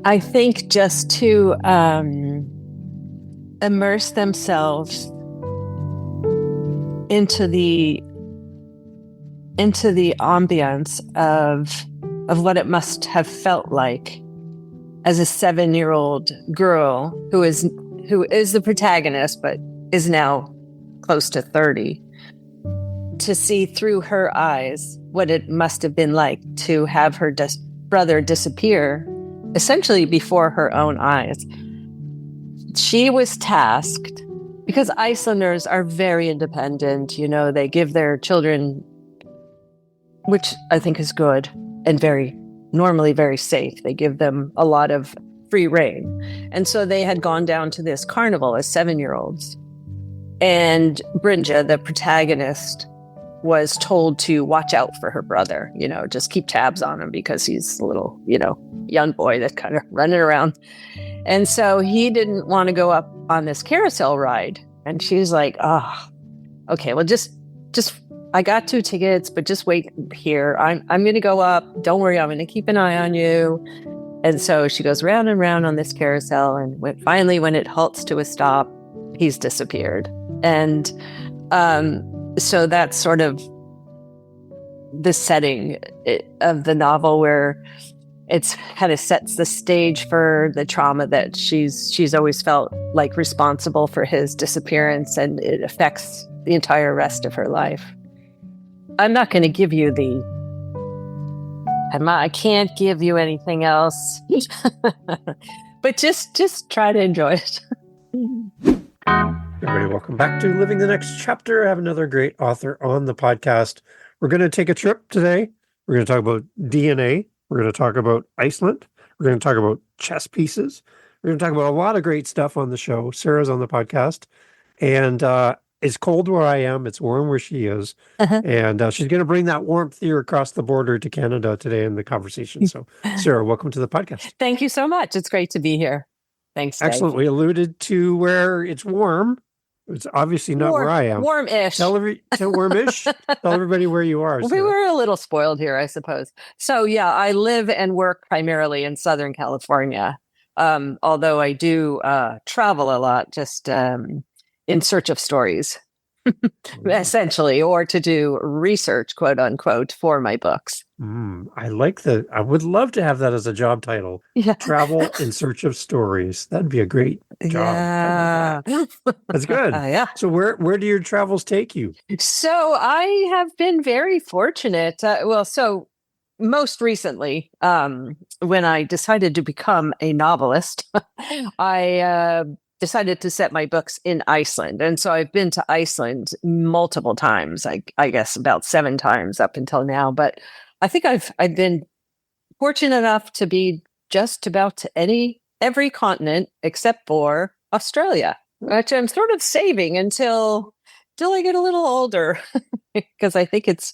I think just to immerse themselves into the ambience of what it must have felt like as a 7-year-old girl who is the protagonist, but is now close to 30, to see through her eyes what it must have been like to have her brother disappear, essentially before her own eyes. She was tasked, because Icelanders are very independent, they give their children, which I think is good and normally very safe. They give them a lot of free reign. And so they had gone down to this carnival as 7-year-olds. And Brynja, the protagonist, was told to watch out for her brother, just keep tabs on him because he's a little, young boy that's kind of running around. And so he didn't want to go up on this carousel ride. And she's like, oh, okay, well, just I got 2 tickets, but just wait here. I'm going to go up. Don't worry, I'm going to keep an eye on you. And so she goes round and round on this carousel. And finally, when it halts to a stop, he's disappeared. And so that's sort of the setting of the novel, where it's kind of sets the stage for the trauma that she's always felt like responsible for his disappearance, and it affects the entire rest of her life. I'm not going to give you I can't give you anything else, but just try to enjoy it. Everybody, welcome back to Living the Next Chapter. I have another great author on the podcast. We're going to take a trip today. We're going to talk about DNA. We're going to talk about Iceland. We're going to talk about chess pieces. We're going to talk about a lot of great stuff on the show. Sarah's on the podcast. And it's cold where I am. It's warm where she is. Uh-huh. And she's going to bring that warmth here across the border to Canada today in the conversation. So, Sarah, welcome to the podcast. Thank you so much. It's great to be here. Thanks, Dave. Excellent. We alluded to where it's warm. It's obviously not where I am. Warm-ish. Warm-ish. Tell everybody where you are. We were a little spoiled here, I suppose. So, yeah, I live and work primarily in Southern California, although I do travel a lot, just in search of stories, essentially, or to do research, quote unquote, for my books. I like that. I would love to have that as a job title. Yeah. Travel in search of stories. That'd be a great job. Yeah. That's good. Yeah. So where do your travels take you? So I have been very fortunate. So most recently, when I decided to become a novelist, I decided to set my books in Iceland. And so I've been to Iceland multiple times, I guess about 7 times up until now. But I think I've been fortunate enough to be just about to every continent except for Australia, which I'm sort of saving until I get a little older, because I think it's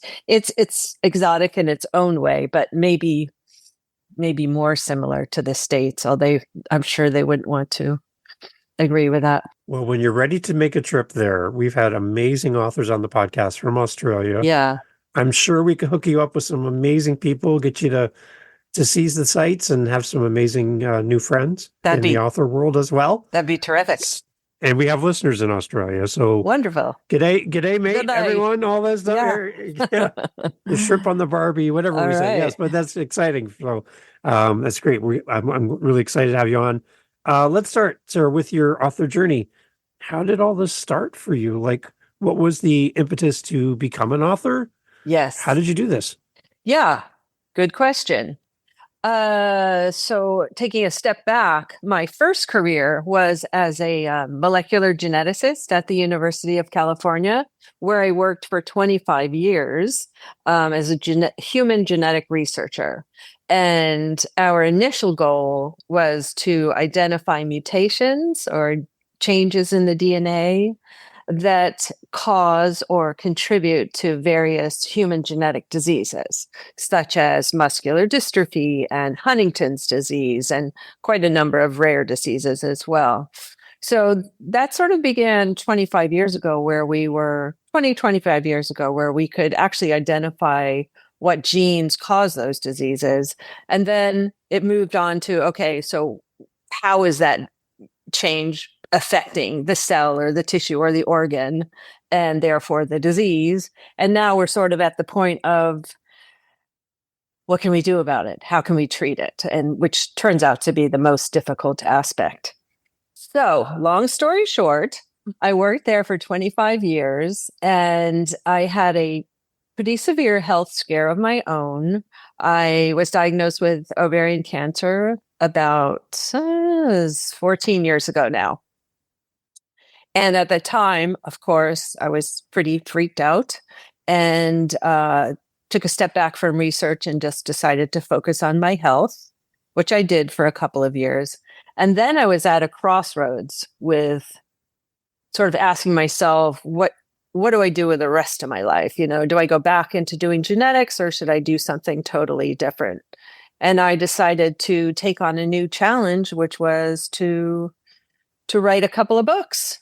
exotic in its own way, but maybe more similar to the States, although I'm sure they wouldn't want to agree with that. Well, when you're ready to make a trip there, we've had amazing authors on the podcast from Australia. Yeah. I'm sure we could hook you up with some amazing people, get you to seize the sights and have some amazing new friends in the author world as well. That'd be terrific. And we have listeners in Australia, so wonderful. G'day, mate, Good night. everyone, all that stuff. Yeah. The shrimp on the Barbie, whatever all we say. Right. Yes, but that's exciting. So that's great. I'm really excited to have you on. Let's start, Sarah, with your author journey. How did all this start for you? Like, what was the impetus to become an author? Yes. How did you do this? Yeah, good question. So taking a step back, my first career was as a molecular geneticist at the University of California, where I worked for 25 years as a human genetic researcher. And our initial goal was to identify mutations or changes in the DNA that cause or contribute to various human genetic diseases, such as muscular dystrophy and Huntington's disease, and quite a number of rare diseases as well. So that sort of began 25 years ago, where we could actually identify what genes cause those diseases. And then it moved on to, okay, so how is that change affecting the cell or the tissue or the organ, and therefore the disease? And now we're sort of at the point of, what can we do about it? How can we treat it? And which turns out to be the most difficult aspect. So, long story short, I worked there for 25 years and I had a pretty severe health scare of my own. I was diagnosed with ovarian cancer about 14 years ago now. And at the time, of course, I was pretty freaked out and took a step back from research and just decided to focus on my health, which I did for a couple of years. And then I was at a crossroads with sort of asking myself, what do I do with the rest of my life? You know, do I go back into doing genetics or should I do something totally different? And I decided to take on a new challenge, which was to write a couple of books,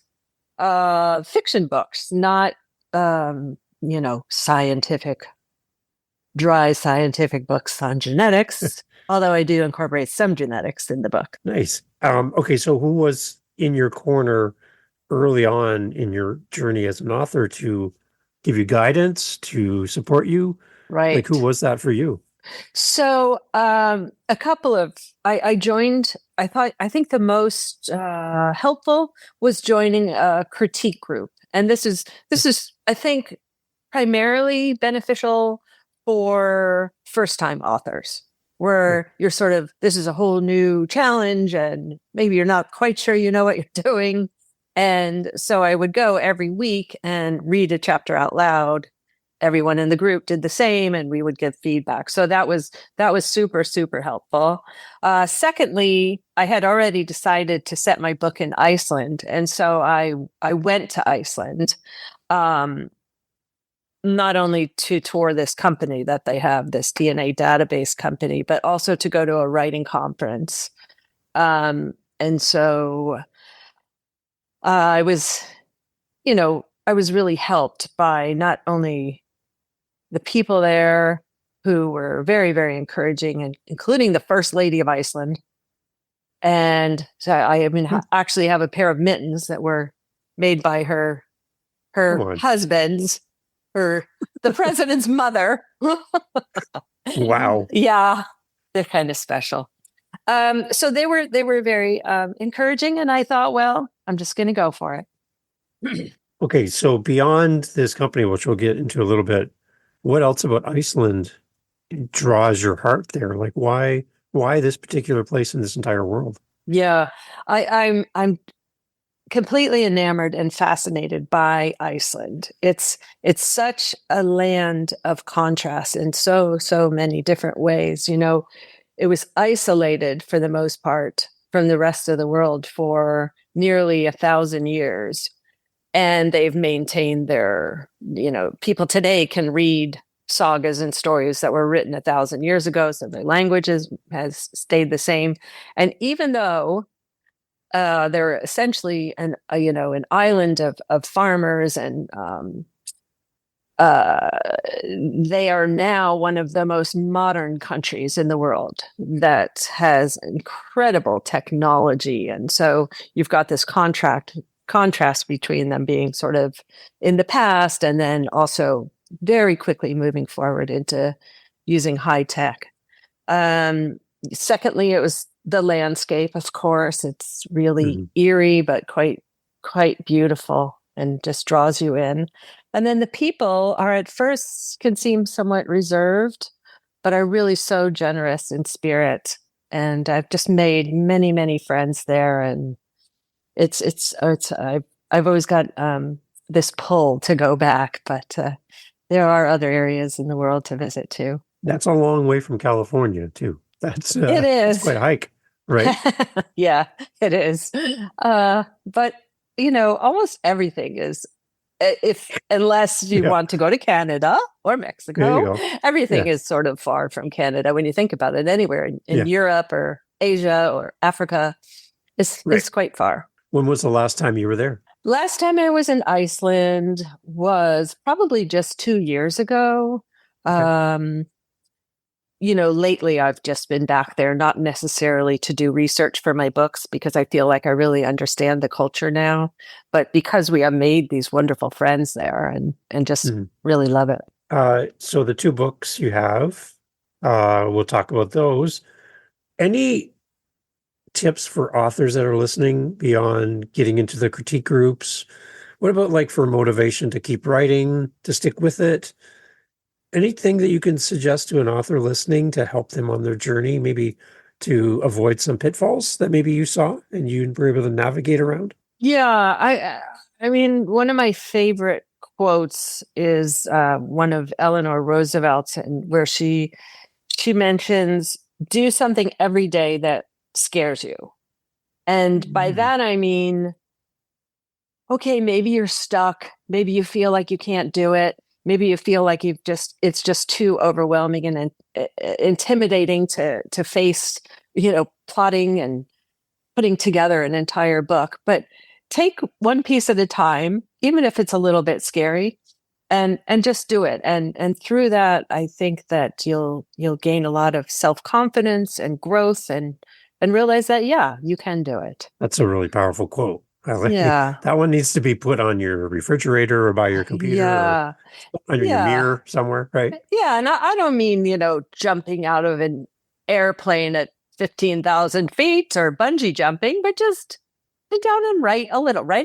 fiction books, not, scientific, dry scientific books on genetics, although I do incorporate some genetics in the book. Nice. Okay, so who was in your corner early on in your journey as an author to give you guidance, to support you? Right. Like, who was that for you? So a couple of, I joined, I think the most helpful was joining a critique group. And this is, I think, primarily beneficial for first-time authors, where you're sort of, this is a whole new challenge and maybe you're not quite sure you know what you're doing. And so I would go every week and read a chapter out loud. Everyone in the group did the same and we would give feedback. So that was super, super helpful. Secondly, I had already decided to set my book in Iceland. And so I went to Iceland, not only to tour this company that they have, this DNA database company, but also to go to a writing conference. And so I was really helped by not only the people there who were very, very encouraging, and including the First Lady of Iceland. And so I actually have a pair of mittens that were made by her husband's, the president's mother. Wow. Yeah, they're kind of special. So they were very encouraging, and I thought, well, I'm just going to go for it. Okay, so beyond this company, which we'll get into a little bit, what else about Iceland draws your heart there? Like, why this particular place in this entire world? Yeah, I'm completely enamored and fascinated by Iceland. It's such a land of contrast in so many different ways. You know, it was isolated for the most part from the rest of the world for nearly 1,000 years. And they've maintained their, people today can read sagas and stories that were written 1,000 years ago. So their language has stayed the same. And even though they're essentially an island of farmers, and they are now one of the most modern countries in the world that has incredible technology. And so you've got this contrast between them being sort of in the past and then also very quickly moving forward into using high tech. Secondly, it was the landscape, of course. It's really eerie, but quite beautiful and just draws you in. And then the people are at first can seem somewhat reserved, but are really so generous in spirit. And I've just made many, many friends there. And I've always got this pull to go back, but there are other areas in the world to visit too. That's a long way from California too. It is. It's quite a hike, right? Yeah, it is. But almost everything is. Unless you want to go to Canada or Mexico, everything is sort of far from Canada when you think about it. Anywhere in Europe or Asia or Africa, it's quite far. When was the last time you were there? Last time I was in Iceland was probably just 2 years ago. Um, lately I've just been back there, not necessarily to do research for my books because I feel like I really understand the culture now, but because we have made these wonderful friends there and just really love it. So the two books you have, we'll talk about those. Any tips for authors that are listening beyond getting into the critique groups? What about like for motivation to keep writing, to stick with it? Anything that you can suggest to an author listening to help them on their journey, maybe to avoid some pitfalls that maybe you saw and you were able to navigate around? Yeah, I mean, one of my favorite quotes is one of Eleanor Roosevelt's, and where she mentions, do something every day that scares you. And by that, I mean, okay, maybe you're stuck. Maybe you feel like you can't do it. Maybe you feel like it's just too overwhelming and intimidating to face, plotting and putting together an entire book. But take one piece at a time, even if it's a little bit scary, and just do it. And through that, I think that you'll gain a lot of self-confidence and growth and realize that, yeah, you can do it. That's a really powerful quote. Yeah. That one needs to be put on your refrigerator or by your computer or under your mirror somewhere, right? Yeah. And I don't mean, jumping out of an airplane at 15,000 feet or bungee jumping, but just sit down and write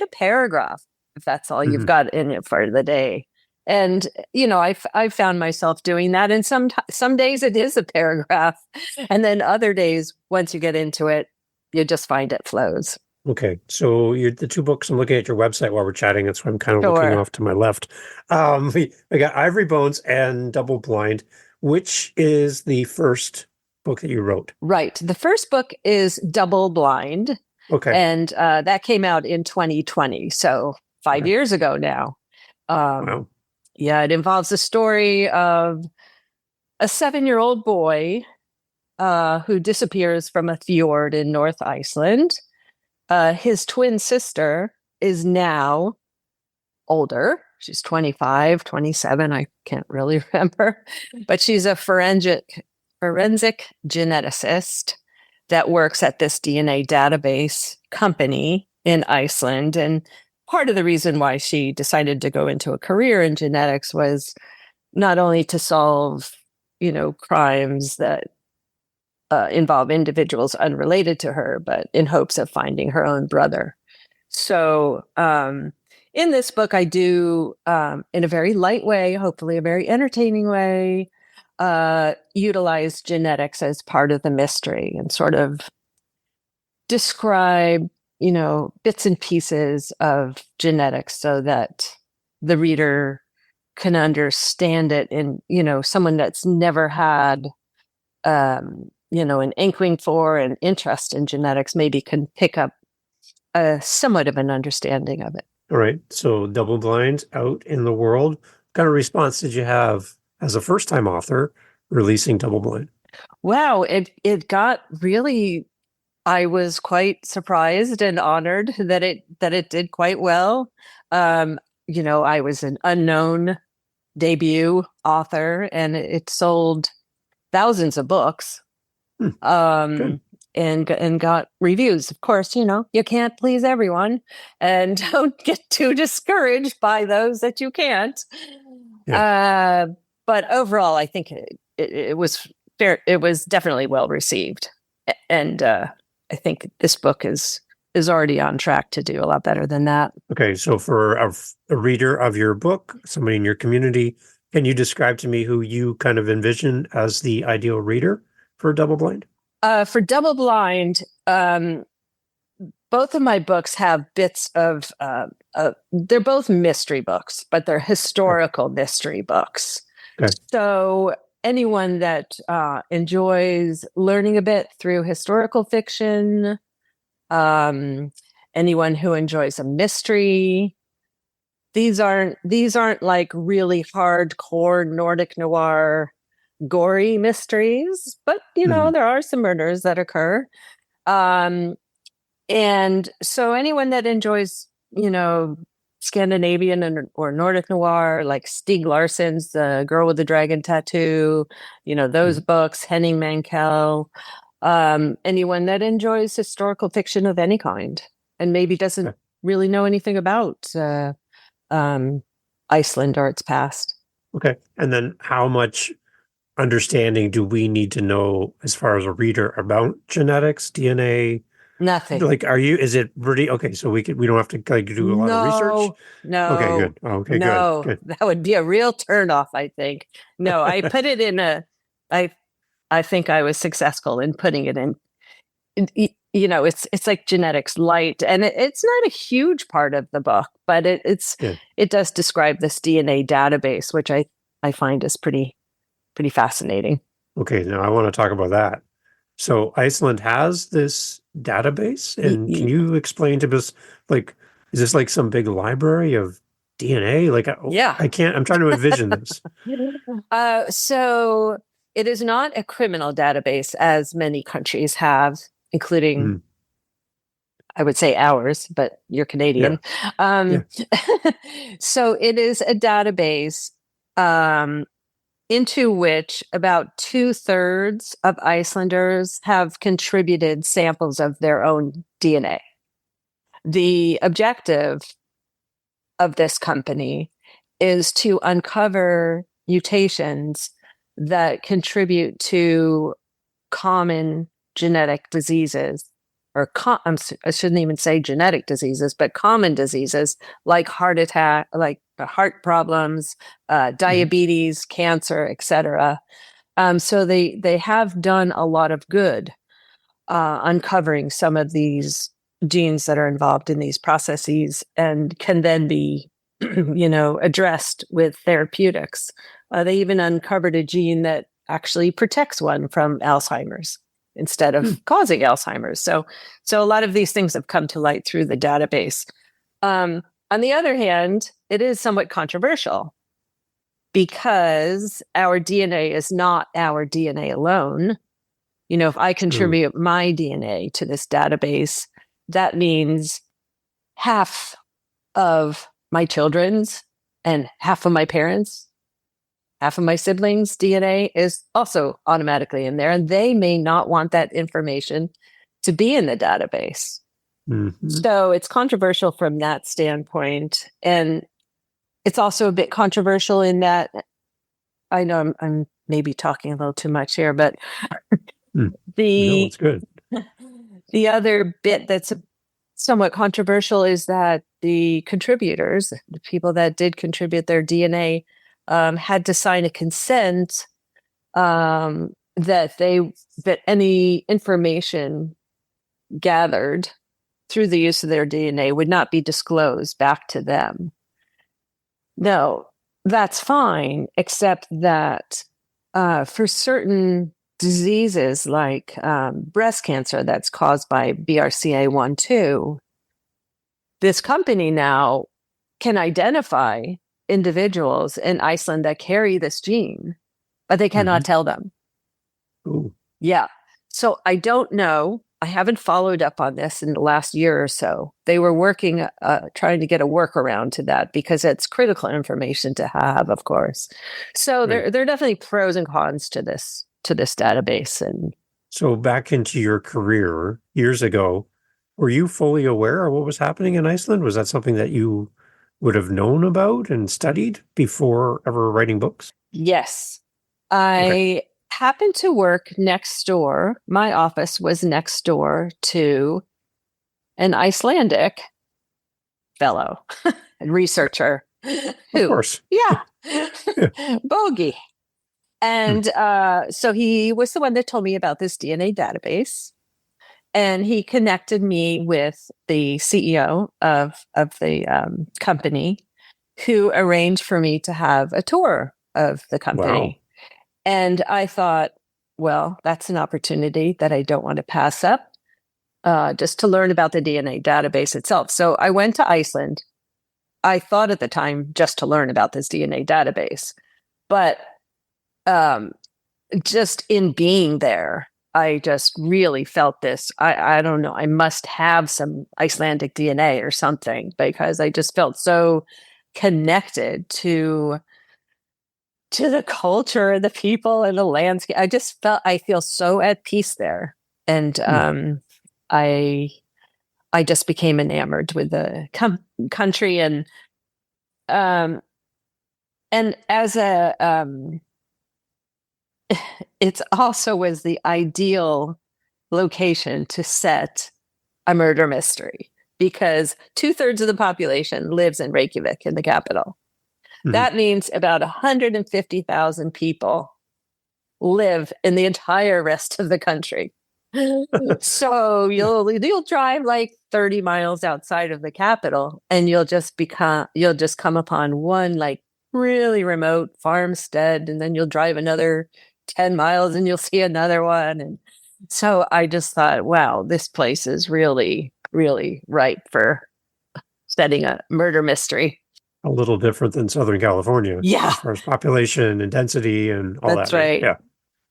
a paragraph if that's all you've got in it for the day. And, I found myself doing that. And some days it is a paragraph. And then other days, once you get into it, you just find it flows. Okay. So the two books, I'm looking at your website while we're chatting. That's why I'm kind of looking off to my left. We got Ivory Bones and Double Blind. Which is the first book that you wrote? Right. The first book is Double Blind. Okay. And that came out in 2020. So 5 years ago now. Wow. Yeah, it involves the story of a 7-year-old boy who disappears from a fjord in North Iceland. His twin sister is now older. She's 25, 27. I can't really remember. But she's a forensic geneticist that works at this DNA database company in Iceland. And part of the reason why she decided to go into a career in genetics was not only to solve, crimes that involve individuals unrelated to her, but in hopes of finding her own brother. So in this book, I do, in a very light way, hopefully a very entertaining way, utilize genetics as part of the mystery and sort of describe, bits and pieces of genetics so that the reader can understand it. And, someone that's never had, an inkling for an interest in genetics maybe can pick up somewhat of an understanding of it. All right. So Double Blind out in the world. What kind of response did you have as a first-time author releasing Double Blind? Wow, it got really, I was quite surprised and honored that it did quite well. I was an unknown debut author and it sold thousands of books. And got reviews. Of course, you can't please everyone, and don't get too discouraged by those that you can't. Yeah. But overall, I think it was fair. It was definitely well received, and I think this book is already on track to do a lot better than that. Okay, so for a reader of your book, somebody in your community, can you describe to me who you kind of envision as the ideal reader for Double Blind? For Double Blind, both of my books have bits of, they're both mystery books, but they're historical mystery books. Okay. So anyone that enjoys learning a bit through historical fiction, anyone who enjoys a mystery, these aren't like really hardcore Nordic noir gory mysteries, but there are some murders that occur. And so anyone that enjoys, Scandinavian or Nordic noir, like Stieg Larsson's The Girl with the Dragon Tattoo, those books, Henning Mankell, anyone that enjoys historical fiction of any kind and maybe doesn't really know anything about Iceland or its past. Okay. And then how much understanding do we need to know as far as a reader about genetics, DNA? Nothing. Like, is it really okay? So we don't have to like do a lot of research. No. Okay, good. Okay, no. good. That would be a real turnoff, I think. No, I put it in I think I was successful in putting it in. It's like genetics light, and it's not a huge part of the book, but it does describe this DNA database, which I find is pretty fascinating. Okay, now I want to talk about that. So Iceland has this database, and can you explain to us, like, is this like some big library of DNA? Like, yeah, I'm trying to envision this. So it is not a criminal database as many countries have, including, I would say ours, but you're Canadian. Yeah. So it is a database into which about 2/3 of Icelanders have contributed samples of their own DNA. The objective of this company is to uncover mutations that contribute to common genetic diseases, or I shouldn't even say genetic diseases, but common diseases like heart attack, like heart problems, diabetes, cancer, etc. So they have done a lot of good uncovering some of these genes that are involved in these processes and can then be, addressed with therapeutics. They even uncovered a gene that actually protects one from Alzheimer's instead of causing Alzheimer's. So a lot of these things have come to light through the database. On the other hand, it is somewhat controversial because our DNA is not our DNA alone. If I contribute my DNA to this database, that means half of my children's and half of my parents, half of my siblings' DNA is also automatically in there, and they may not want that information to be in the database. So it's controversial from that standpoint. And it's also a bit controversial in that, I know I'm maybe talking a little too much here, but no, it's good. The other bit that's somewhat controversial is that the contributors, the people that did contribute their DNA, had to sign a consent that any information gathered through the use of their DNA would not be disclosed back to them. No, that's fine, except that for certain diseases like breast cancer that's caused by BRCA1/2, this company now can identify individuals in Iceland that carry this gene, but they cannot tell them. Ooh. Yeah. So I don't know. I haven't followed up on this in the last year or so. They were working, trying to get a workaround to that because it's critical information to have, of course. So there are definitely pros and cons to this database. And so back into your career years ago, were you fully aware of what was happening in Iceland? Was that something that you would have known about and studied before ever writing books? Yes. I happened to work next door. My office was next door to an Icelandic fellow and researcher. Of course. Yeah. Bogey. And so he was the one that told me about this DNA database. And he connected me with the CEO of the company, who arranged for me to have a tour of the company. Wow. And I thought, well, that's an opportunity that I don't want to pass up, just to learn about the DNA database itself. So I went to Iceland. I thought at the time just to learn about this DNA database. But just in being there, I just really felt this. I don't know. I must have some Icelandic DNA or something, because I just felt so connected to the culture and the people and the landscape. I feel so at peace there. And I just became enamored with the country, and as a it's also was the ideal location to set a murder mystery, because 2/3 of the population lives in Reykjavik, in the capital. That means about 150,000 people live in the entire rest of the country. So you'll drive like 30 miles outside of the capital, and you'll just come upon one like really remote farmstead, and then you'll drive another 10 miles and you'll see another one. And so I just thought, wow, this place is really, really ripe for setting a murder mystery. A little different than Southern California. Yeah. As far as population and density and all That's that. right. Yeah.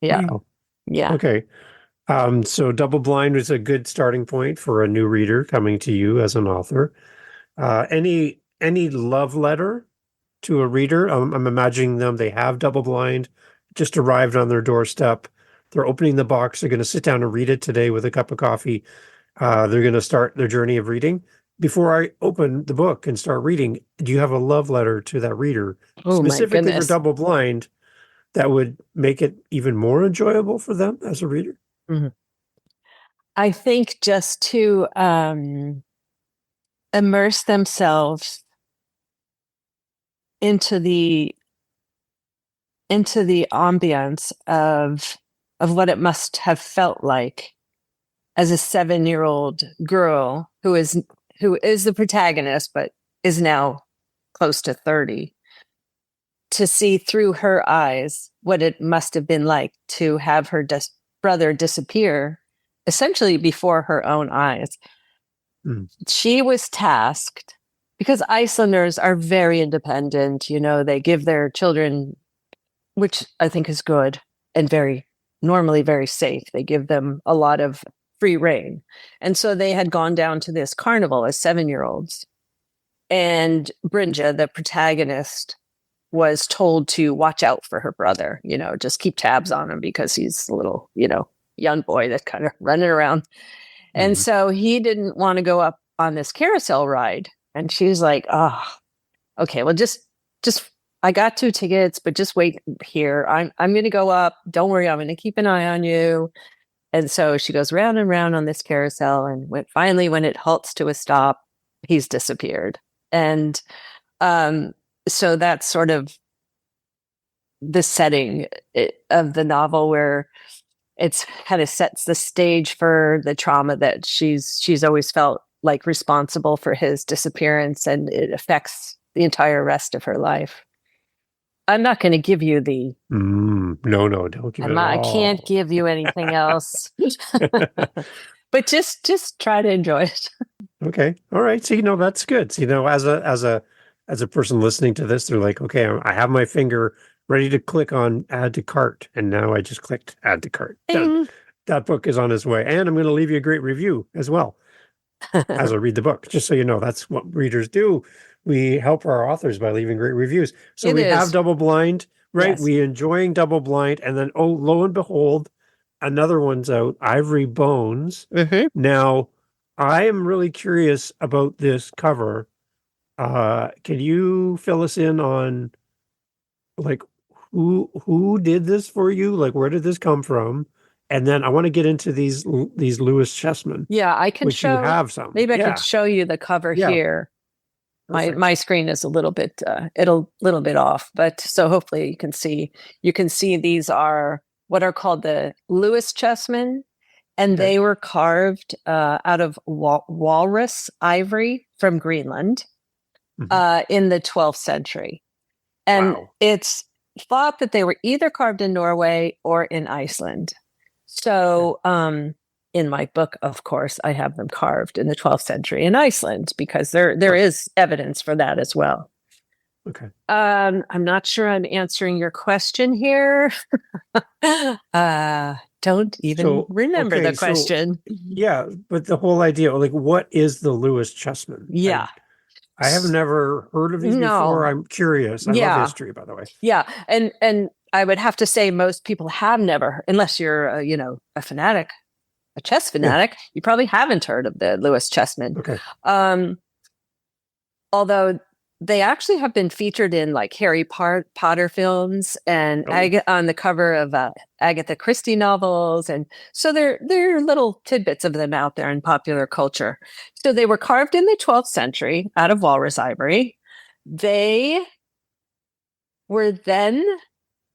Yeah. Wow. Yeah. Okay. So Double Blind was a good starting point for a new reader coming to you as an author. Any love letter to a reader? I'm imagining they have Double Blind, just arrived on their doorstep. They're opening the box. They're going to sit down and read it today with a cup of coffee. They're going to start their journey of reading. Before I open the book and start reading, do you have a love letter to that reader, specifically for Double Blind, that would make it even more enjoyable for them as a reader? Mm-hmm. I think just to immerse themselves into the ambience of what it must have felt like as a 7-year-old girl who is the protagonist, but is now close to 30, to see through her eyes what it must have been like to have her brother disappear essentially before her own eyes. She was tasked, because Icelanders are very independent. They give their children, which I think is good and normally very safe. They give them a lot of free reign. And so they had gone down to this carnival as 7-year-olds. And Brynja, the protagonist, was told to watch out for her brother, just keep tabs on him, because he's a little, young boy that's kind of running around. And so he didn't want to go up on this carousel ride. And she's like, oh, okay, well, just I got 2 tickets, but just wait here. I'm going to go up. Don't worry. I'm going to keep an eye on you. And so she goes round and round on this carousel. And finally, when it halts to a stop, he's disappeared. And so that's sort of the setting of the novel, where it's kind of sets the stage for the trauma that she's always felt like responsible for his disappearance, and it affects the entire rest of her life. I'm not going to give you the. No, don't give it all. I can't give you anything else. But just try to enjoy it. Okay, all right. So that's good. So, as a person listening to this, they're like, okay, I have my finger ready to click on add to cart, and now I just clicked add to cart. That book is on its way, and I'm going to leave you a great review as well as I read the book. Just so you know, that's what readers do. We help our authors by leaving great reviews. So we have Double Blind, right? Yes. We enjoying Double Blind, and then lo and behold, another one's out, Ivory Bones. Now, I am really curious about this cover. Can you fill us in on, like, who did this for you? Like, where did this come from? And then I want to get into these Lewis Chessmen. Yeah, I can show. You have some. Maybe I could show you the cover here. Perfect. My screen is a little bit off, but so hopefully you can see. You can see these are what are called the Lewis Chessmen, and they were carved out of walrus ivory from Greenland in the 12th century. And it's thought that they were either carved in Norway or in Iceland. So in my book, of course, I have them carved in the 12th century in Iceland, because there is evidence for that as well. Okay. I'm not sure I'm answering your question here. don't even remember the question. Yeah, but the whole idea, like, what is the Lewis Chessmen? Yeah. I have never heard of these before. I'm curious. I love history, by the way. Yeah. And I would have to say most people have never, unless you're, a fanatic, a chess fanatic, you probably haven't heard of the Lewis Chessmen. Okay. Although they actually have been featured in like Harry Potter films and on the cover of Agatha Christie novels. And so there are little tidbits of them out there in popular culture. So they were carved in the 12th century out of walrus ivory. They were then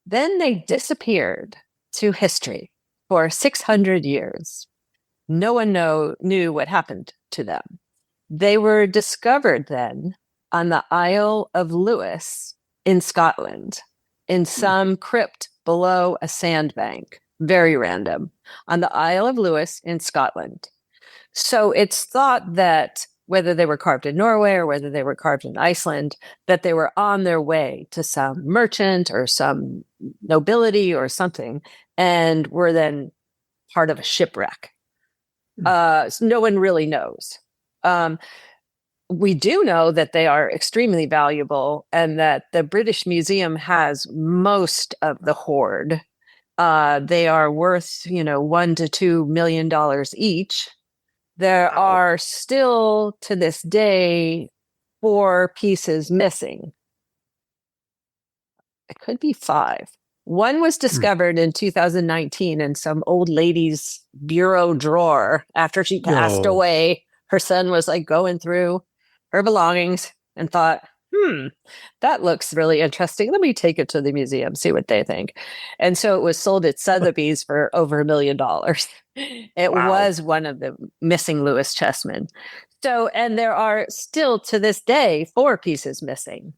they disappeared to history for 600 years. No one knew what happened to them. They were discovered then on the Isle of Lewis in Scotland, in some crypt below a sandbank. Very random. On the Isle of Lewis in Scotland. So it's thought that whether they were carved in Norway or whether they were carved in Iceland, that they were on their way to some merchant or some nobility or something, and were then part of a shipwreck. So no one really knows. We do know that they are extremely valuable and that the British Museum has most of the hoard. They are worth, $1 to $2 million each. There are still to this day 4 pieces missing. It could be 5. One was discovered in 2019 in some old lady's bureau drawer after she passed away. Her son was like going through her belongings and thought, that looks really interesting. Let me take it to the museum, see what they think. And so it was sold at Sotheby's for over $1 million. It was one of the missing Lewis Chessmen. So, and there are still to this day 4 pieces missing.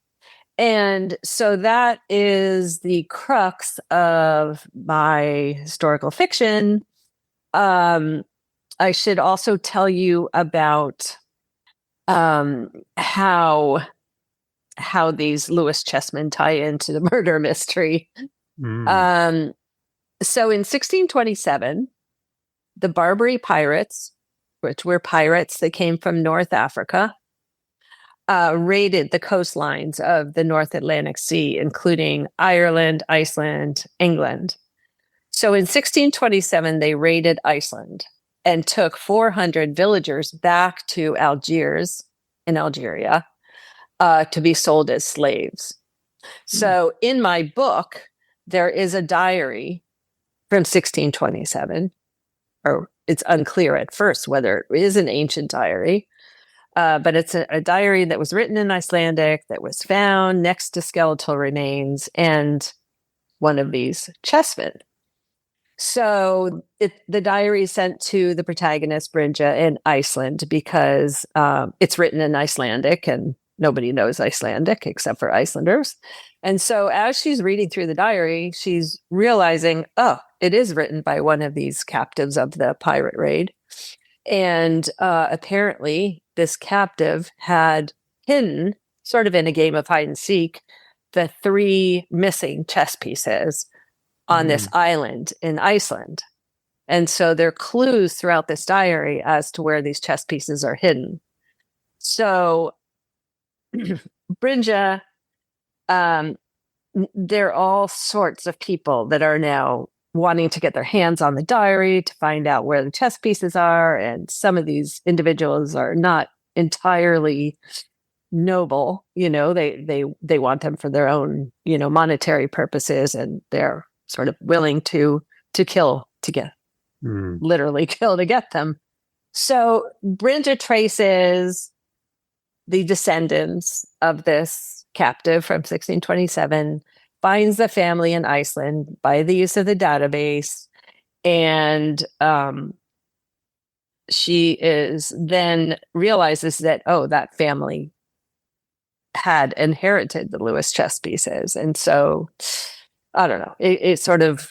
And so that is the crux of my historical fiction. I should also tell you about how these Lewis Chessmen tie into the murder mystery. So in 1627, the Barbary pirates, which were pirates that came from North Africa, raided the coastlines of the North Atlantic Sea, including Ireland, Iceland, England. So in 1627, they raided Iceland and took 400 villagers back to Algiers in Algeria to be sold as slaves. So in my book, there is a diary from 1627, or it's unclear at first whether it is an ancient diary, but it's a diary that was written in Icelandic that was found next to skeletal remains and one of these chessmen. So the diary is sent to the protagonist, Brynja, in Iceland because it's written in Icelandic and nobody knows Icelandic except for Icelanders. And so as she's reading through the diary, she's realizing, it is written by one of these captives of the pirate raid. And apparently this captive had hidden, sort of in a game of hide and seek, the 3 missing chess pieces on this island in Iceland. And so there are clues throughout this diary as to where these chess pieces are hidden. So Brynja, there are all sorts of people that are now wanting to get their hands on the diary to find out where the chess pieces are. And some of these individuals are not entirely noble, they want them for their own, monetary purposes, and they're sort of willing to kill to get, literally kill to get them. So Brynja traces the descendants of this captive from 1627, finds the family in Iceland by the use of the database, and she is then realizes that, that family had inherited the Lewis chess pieces. And so, I don't know, it sort of,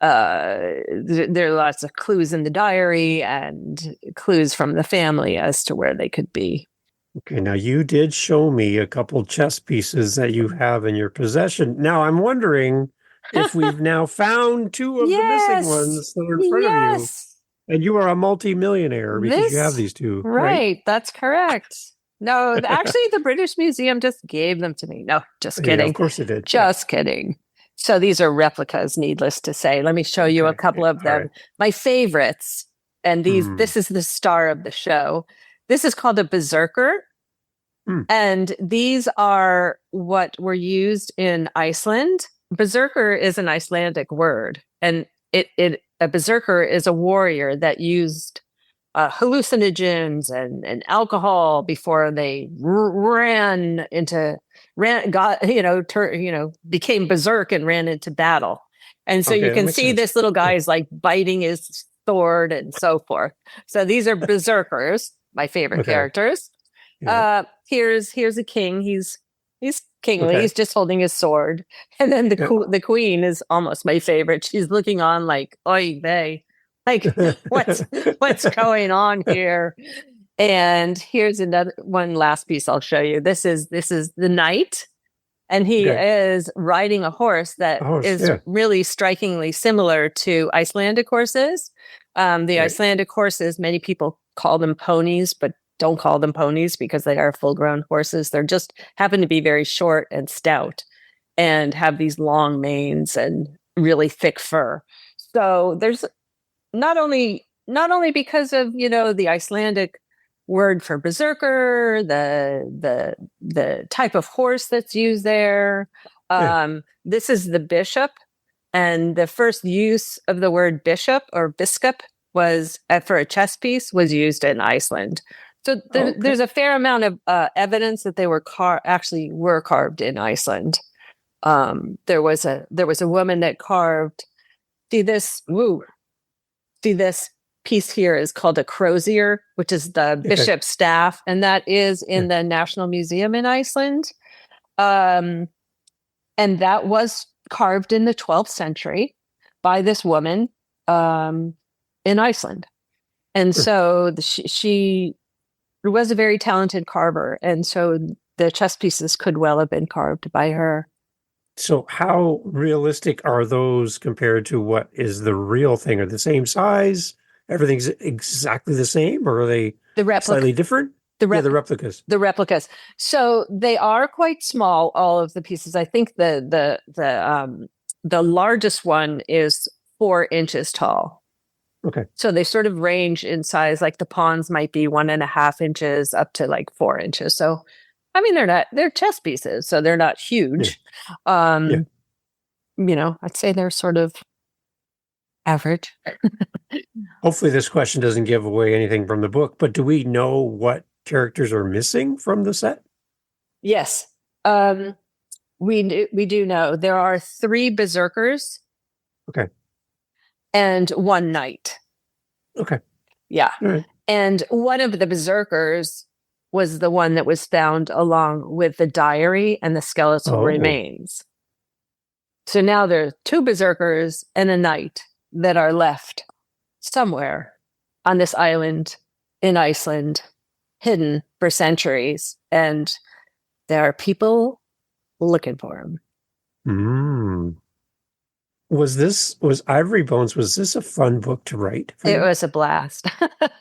there are lots of clues in the diary and clues from the family as to where they could be. Okay, now you did show me a couple chess pieces that you have in your possession. Now I'm wondering, if we've now found two of the missing ones that are in front of you, and you are a multi-millionaire because you have these two, right? That's correct. No, actually, the British Museum just gave them to me. No, just kidding. Yeah, of course it did. Just kidding. So these are replicas, needless to say. Let me show you a couple of them. Right. My favorites, and this is the star of the show. This is called a berserker. And these are what were used in Iceland. Berserker is an Icelandic word, and a berserker is a warrior that used hallucinogens and alcohol before they became berserk and ran into battle. And so you can see this little guy is like biting his sword and so forth. So these are berserkers, my favorite characters. Yeah. Here's a king. He's kingly. Okay. He's just holding his sword. And then the queen is almost my favorite. She's looking on like, oy vey. Like, what's going on here? And here's another one last piece I'll show you. This is the knight, and he is riding a horse that is really strikingly similar to Icelandic horses. The Icelandic horses, many people call them ponies, but don't call them ponies because they are full-grown horses. They're just happen to be very short and stout and have these long manes and really thick fur. So there's not only because of, the Icelandic word for berserker, the type of horse that's used there. This is the bishop, and the first use of the word bishop or biskup was for a chess piece was used in Iceland. So there's a fair amount of evidence that they were carved in Iceland. There was a woman that carved. See this piece here is called a crozier, which is the bishop's staff, and that is in the National Museum in Iceland. And that was carved in the 12th century by this woman in Iceland. And so she was a very talented carver, and so the chess pieces could well have been carved by her. So how realistic are those compared to what is the real thing? Are they the same size? Everything's exactly the same, or are they slightly different? The replicas. The replicas. So they are quite small, all of the pieces. I think the largest one is 4 inches tall. Okay. So they sort of range in size, like the pawns might be 1.5 inches up to like 4 inches. So, I mean, they're chess pieces, so they're not huge. I'd say they're sort of average. Hopefully this question doesn't give away anything from the book, but do we know what characters are missing from the set? Yes. We do know. There are 3 berserkers. Okay. And 1 knight. Okay. Yeah. All right. And one of the berserkers was the one that was found along with the diary and the skeletal remains. So now there are 2 berserkers and a knight that are left somewhere on this island in Iceland, hidden for centuries. And there are people looking for them. Was Ivory Bones, was this a fun book to write? It was a blast.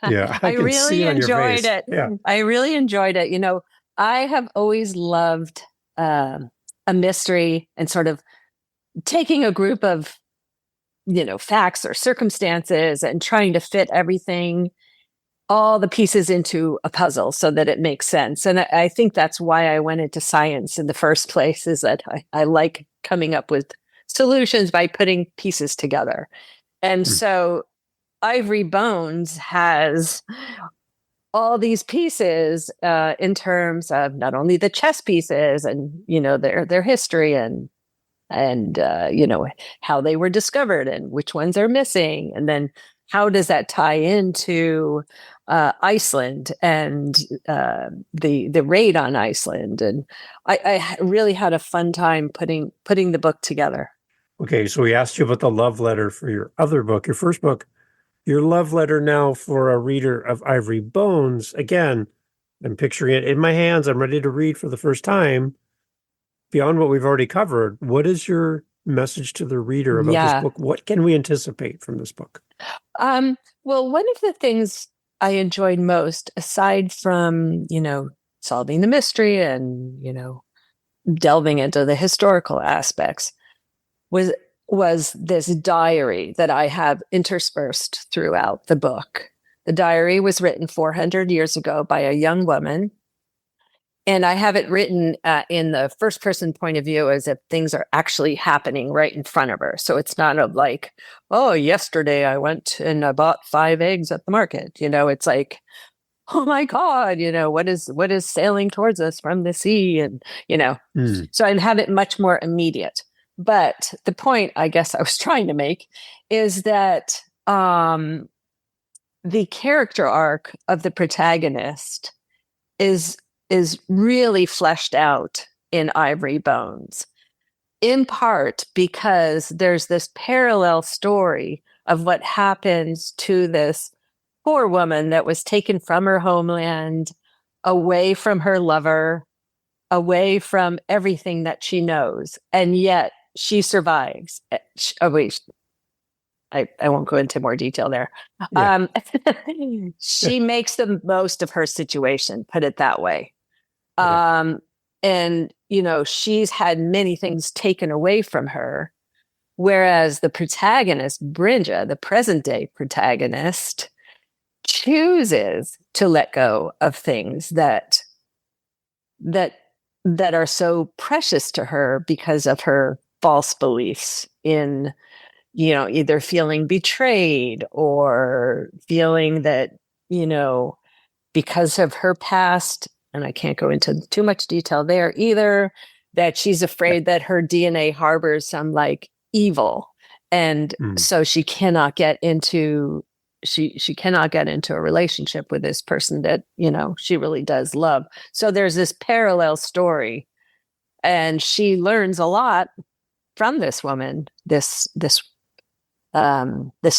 Yeah, I really enjoyed it. Yeah. I really enjoyed it. I have always loved a mystery and sort of taking a group of, facts or circumstances and trying to fit everything, all the pieces into a puzzle so that it makes sense. And I think that's why I went into science in the first place, is that I like coming up with solutions by putting pieces together. And so Ivory Bones has all these pieces in terms of not only the chess pieces and, their history and how they were discovered and which ones are missing. And then how does that tie into Iceland and the raid on Iceland? And I really had a fun time putting the book together. Okay, so we asked you about the love letter for your other book, your first book. Your love letter now for a reader of Ivory Bones. Again, I'm picturing it in my hands. I'm ready to read for the first time. Beyond what we've already covered, what is your message to the reader about this Yeah. book? What can we anticipate from this book? Well, one of the things I enjoyed most, aside from, solving the mystery and, delving into the historical aspects, was this diary that I have interspersed throughout the book. The diary was written 400 years ago by a young woman, and I have it written in the first person point of view as if things are actually happening right in front of her. So it's not of like, oh, yesterday I went and I bought 5 eggs at the market. It's like, oh my God, what is sailing towards us from the sea? And, so I have it much more immediate. But the point I guess I was trying to make is that the character arc of the protagonist is really fleshed out in Ivory Bones, in part because there's this parallel story of what happens to this poor woman that was taken from her homeland, away from her lover, away from everything that she knows, and yet she survives. Oh, wait, I won't go into more detail there. Yeah. She makes the most of her situation, put it that way. Okay. And, she's had many things taken away from her, whereas the protagonist, Brynja, the present day protagonist, chooses to let go of things that are so precious to her because of her false beliefs in, either feeling betrayed or feeling that, because of her past, and I can't go into too much detail there either, that she's afraid that her DNA harbors some like evil. And so she cannot get into a relationship with this person that, she really does love. So there's this parallel story, and she learns a lot from this woman, this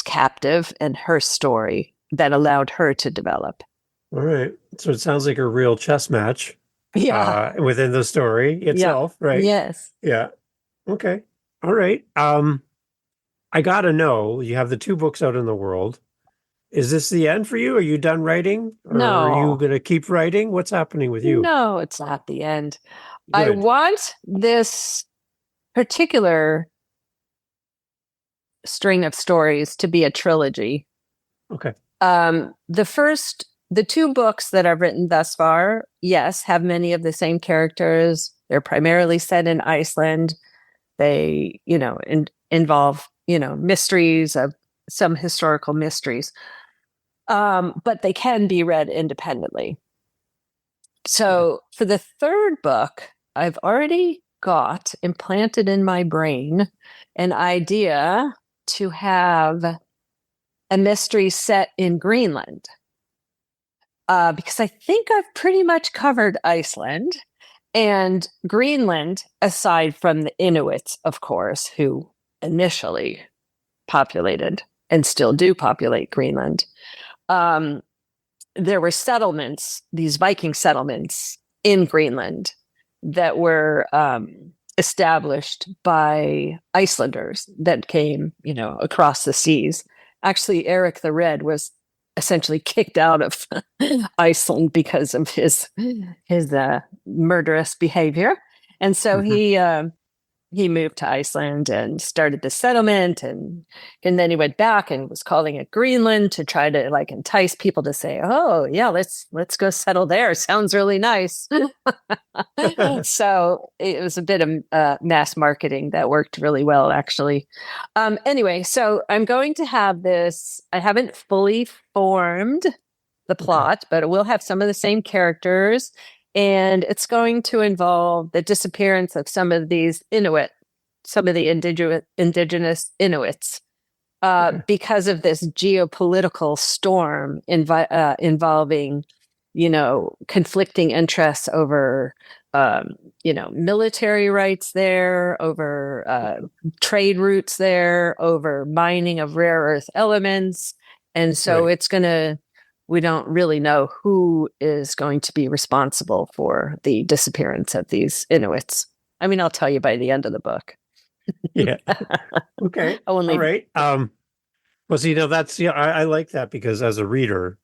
captive, and her story that allowed her to develop. All right. So it sounds like a real chess match. Yeah. Within the story itself, right? Yes. Yeah. Okay. All right. I gotta know, you have the 2 books out in the world. Is this the end for you? Are you done writing? Or are you No. gonna keep writing? What's happening with you? No, it's not the end. I Good. want this particular string of stories to be a trilogy. Okay. The 2 books that I've written thus far, yes, have many of the same characters. They're primarily set in Iceland. They, involve, mysteries of some historical mysteries. But they can be read independently. So for the 3rd book, I've already got implanted in my brain an idea to have a mystery set in Greenland. Because I think I've pretty much covered Iceland and Greenland, aside from the Inuits, of course, who initially populated and still do populate Greenland. There were settlements, these Viking settlements in Greenland that were established by Icelanders that came, across the seas. Actually, Eric the Red was essentially kicked out of Iceland because of his murderous behavior, and so he moved to Iceland and started the settlement, and then he went back and was calling it Greenland to try to like entice people to say, oh yeah, let's go settle there. Sounds really nice. So it was a bit of mass marketing that worked really well, actually. Anyway, so I'm going to have this. I haven't fully formed the plot, but it will have some of the same characters. And it's going to involve the disappearance of some of these Inuit, some of the indigenous Inuits, because of this geopolitical storm involving, conflicting interests over, military rights there, over trade routes there, over mining of rare earth elements. And so we don't really know who is going to be responsible for the disappearance of these Inuits. I mean, I'll tell you by the end of the book. Yeah. Okay. Only, All right. Well, see, that's I like that because as a reader,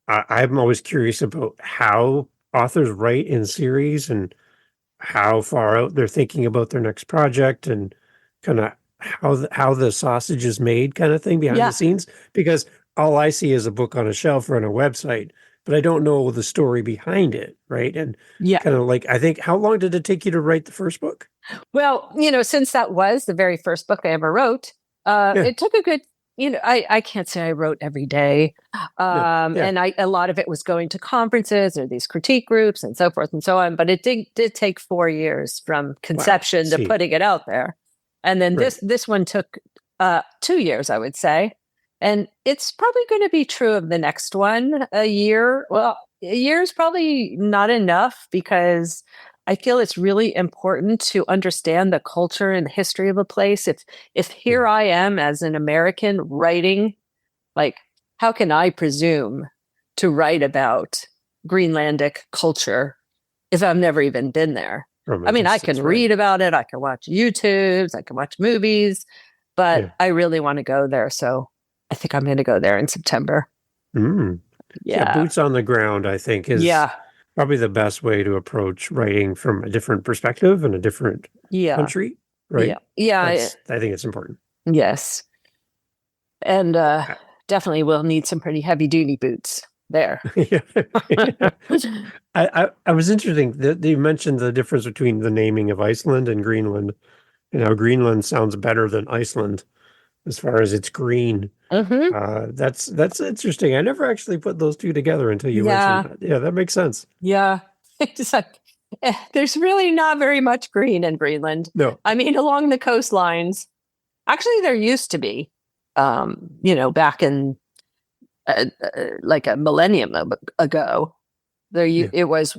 I'm always curious about how authors write in series and how far out they're thinking about their next project and kind of how the sausage is made kind of thing behind the yeah, scenes. Because all I see is a book on a shelf or on a website, but I don't know the story behind it, right? And yeah. kind of like, I think, how long did it take you to write the first book? Well, since that was the very first book I ever wrote, Yeah. it took a good, I can't say I wrote every day. No. Yeah. And a lot of it was going to conferences or these critique groups and so forth and so on. But it did take 4 years from Wow. conception to See. putting it out there. And then Right. this one took 2 years, I would say. And it's probably going to be true of the next one. A year. Well, a year is probably not enough because I feel it's really important to understand the culture and history of a place. If here I am as an American writing, like, how can I presume to write about Greenlandic culture if I've never even been there? From I a mean, I distance, can right? read about it, I can watch YouTubes, I can watch movies, but Yeah. I really want to go there. So I think I'm going to go there in September. Mm. Yeah, Yeah. boots on the ground, I think, is Yeah. probably the best way to approach writing from a different perspective and a different Yeah. country, Yeah. right? Yeah. I think it's important. Yes. And I- definitely will need some pretty heavy duty boots there. Yeah. I was interesting that you mentioned the difference between the naming of Iceland and Greenland, and how Greenland sounds better than Iceland as far as it's green. Hmm. That's interesting. I never actually put those two together until you mentioned Yeah. that. Yeah, that makes sense. Yeah. It's like, there's really not very much green in Greenland. No. I mean, along the coastlines, actually, there used to be, back in like a millennium ago. Yeah. It was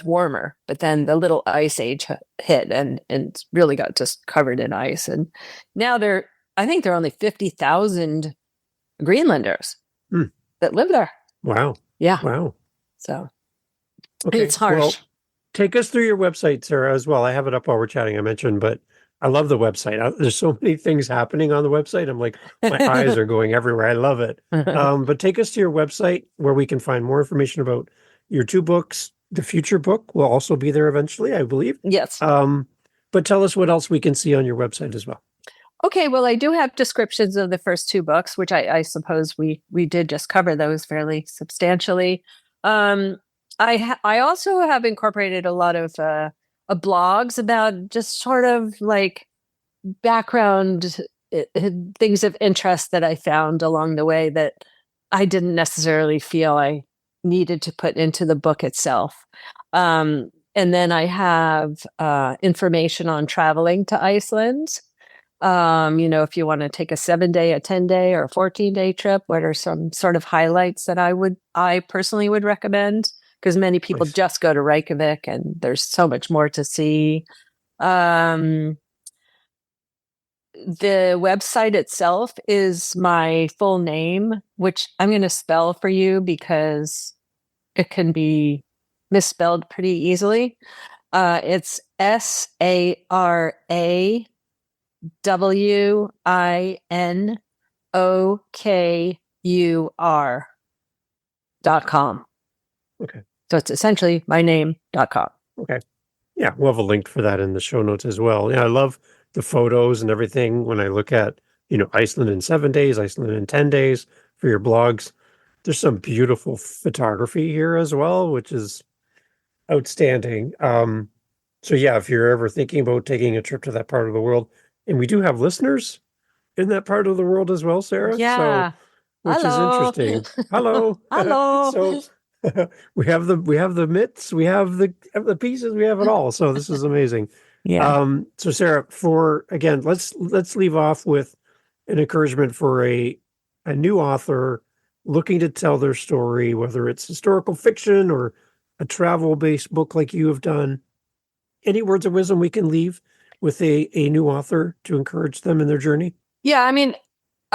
warmer, but then the little ice age hit and really got just covered in ice. And now I think there are only 50,000 Greenlanders Hmm. that live there. Wow. Yeah. Wow. So Okay. it's harsh. Well, take us through your website, Sarah, as well. I have it up while we're chatting, I mentioned, but I love the website. There's so many things happening on the website. I'm like, my eyes are going everywhere. I love it. But take us to your website where we can find more information about your two books. The future book will also be there eventually, I believe. Yes. But tell us what else we can see on your website as well. Okay, well, I do have descriptions of the first two books, which I suppose we did just cover those fairly substantially. I also have incorporated a lot of blogs about just sort of like background things of interest that I found along the way that I didn't necessarily feel I needed to put into the book itself. And then I have information on traveling to Iceland. If you want to take a 7-day, a 10-day, or a 14-day trip, what are some sort of highlights that I personally would recommend? Because many people Nice. just go to Reykjavik and there's so much more to see. The website itself is my full name, which I'm going to spell for you because it can be misspelled pretty easy. It's SaraWinokur.com. Okay. So it's essentially my name.com. Okay. Yeah, we'll have a link for that in the show notes as well. Yeah, I love the photos and everything when I look at, Iceland in 7 days, Iceland in 10 days for your blogs. There's some beautiful photography here as well, which is outstanding. So yeah, if you're ever thinking about taking a trip to that part of the world, and we do have listeners in that part of the world as well, Sarah. Yeah. So, which is Hello. interesting. Hello. Hello. So we have the mitts, we have the pieces, we have it all. So this is amazing. Yeah. So Sarah, let's leave off with an encouragement for a new author looking to tell their story, whether it's historical fiction or a travel-based book like you have done. Any words of wisdom we can leave with a new author to encourage them in their journey? Yeah, I mean,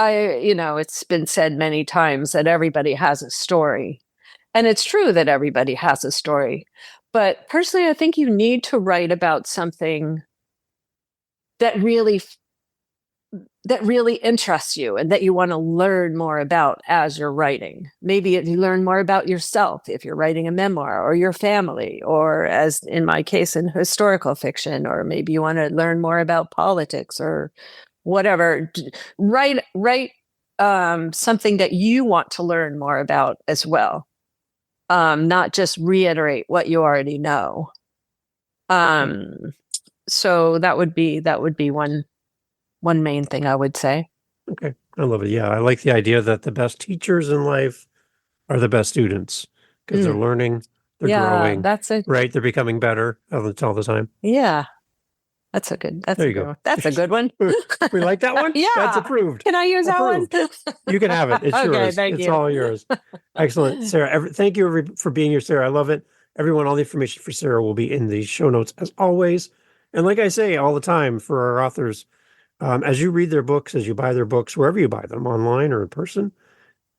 it's been said many times that everybody has a story. And it's true that everybody has a story. But personally, I think you need to write about something that really interests you and that you want to learn more about as you're writing. Maybe you learn more about yourself if you're writing a memoir, or your family, or, as in my case, in historical fiction, or maybe you want to learn more about politics or whatever. Write something that you want to learn more about as well. Not just reiterate what you already know. So that would be one main thing I would say. Okay. I love it. Yeah. I like the idea that the best teachers in life are the best students, because they're learning, they're growing, right? They're becoming better all the time. Yeah. That's a good one. That's a good one. We like that one? Yeah. That's approved. Can I use approved. that one? You can have it. It's Okay, yours. It's all yours. Excellent. Sarah, thank you for being here, Sarah. I love it. Everyone, all the information for Sarah will be in the show notes as always. And like I say all the time for our authors, as you read their books, as you buy their books, wherever you buy them, online or in person,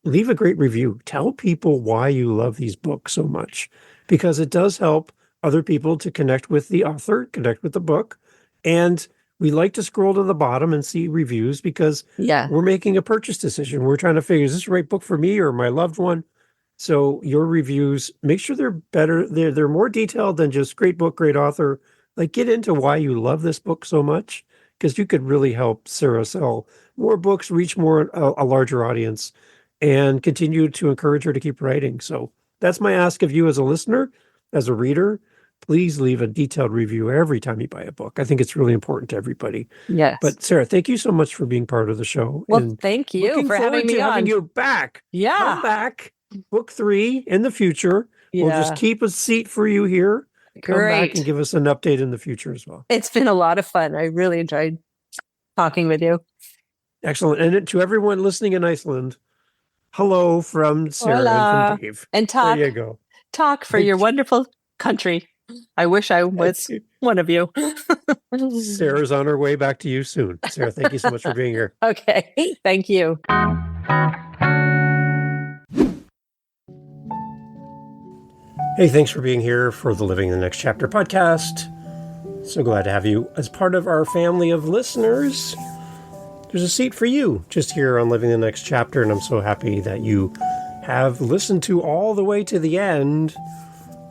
leave a great review. Tell people why you love these books so much, because it does help other people to connect with the author, connect with the book. And we like to scroll to the bottom and see reviews, because we're making a purchase decision. We're trying to figure, is this the right book for me or my loved one? So your reviews, make sure they're better. They're more detailed than just great book, great author. Like, get into why you love this book so much, because you could really help Sarah sell more books, reach a larger audience, and continue to encourage her to keep writing. So that's my ask of you as a listener, as a reader. Please leave a detailed review every time you buy a book. I think it's really important to everybody. Yes. But Sarah, thank you so much for being part of the show. Well, and thank you for having me on. Having you back. Yeah. Come back. Book 3 in the future. Yeah. We'll just keep a seat for you here. Come back and give us an update in the future as well. It's been a lot of fun. I really enjoyed talking with you. Excellent. And to everyone listening in Iceland, hello from Sarah and from Dave. And talk. There you go. Talk for your wonderful country. I wish I was one of you. Sarah's on her way back to you soon. Sarah, thank you so much for being here. Okay. Thank you. Hey, thanks for being here for the Living the Next Chapter podcast. So glad to have you as part of our family of listeners. There's a seat for you just here on Living the Next Chapter, and I'm so happy that you have listened to all the way to the end.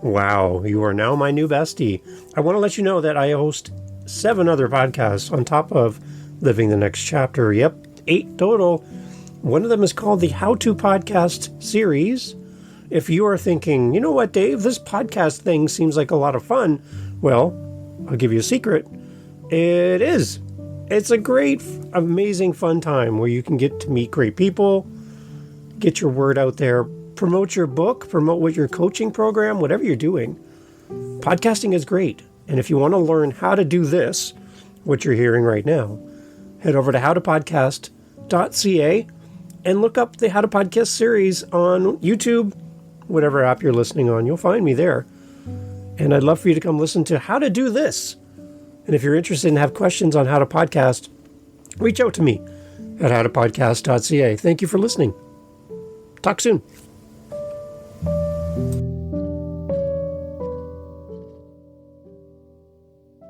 Wow, you are now my new bestie. I want to let you know that I host 7 other podcasts on top of Living the Next Chapter. Yep, 8 total. One of them is called the How To Podcast series. If you are thinking, you know what, Dave, this podcast thing seems like a lot of fun. Well, I'll give you a secret. It is. It's a great, amazing, fun time where you can get to meet great people, get your word out there, promote your book, promote what your coaching program, whatever you're doing. Podcasting is great. And if you want to learn how to do this, what you're hearing right now, head over to howtopodcast.ca and look up the How to Podcast series on YouTube, whatever app you're listening on. You'll find me there. And I'd love for you to come listen to how to do this. And if you're interested and have questions on how to podcast, reach out to me at howtopodcast.ca. Thank you for listening. Talk soon.